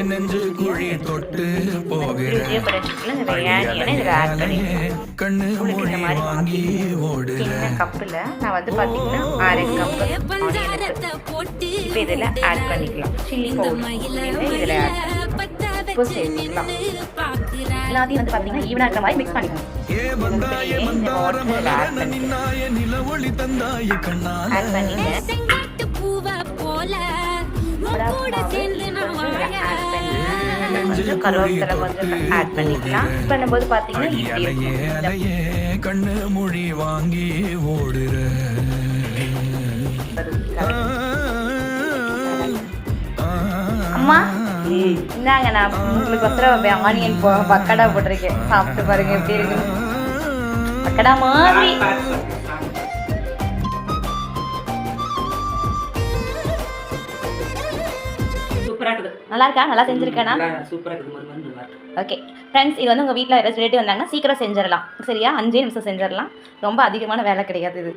நெஞ்சு குழி தொட்டு போகிற கண்ணு மொழி வாங்கி ஓடுற கப்பில் நான் வந்து பார்த்தீங்கன்னா 6 கப்பு இப்போ இதில் ஆட் பண்ணிக்கலாம். சில்லி பவுடர் இதில் உப்பு சேர்த்துக்கலாம். எல்லாத்தையும் வந்து பார்த்தீங்கன்னா ஈவனாக இருக்கிற மாதிரி மிக்ஸ் பண்ணிக்கணும். ஆட் பண்ணிட்டு கருவேப்பிலை கொஞ்சம் ஆட் பண்ணிக்கலாம். பண்ணும்போது பார்த்தீங்கன்னா கண்ணு மொழி வாங்கி ஓடுற அம்மா இந்தாங்க, நான் உங்களுக்கு ஆனியன் பக்கடா போட்டிருக்கேன். சாப்பிட்டு பாருங்க எப்படி இருக்கு. பக்கடா மாதிரி நல்லா இருக்கா? நல்லா செஞ்சிருக்கேனா? ஓகே ஃப்ரெண்ட்ஸ், இது வந்து உங்கள் வீட்டில் யாராச்சும் ரிலேட்டிவ் வந்தாங்கன்னா சீக்கிரம் செஞ்சிடலாம். சரியா? 5 நிமிஷம் செஞ்சிடலாம். ரொம்ப அதிகமான வேலை கிடையாது இது.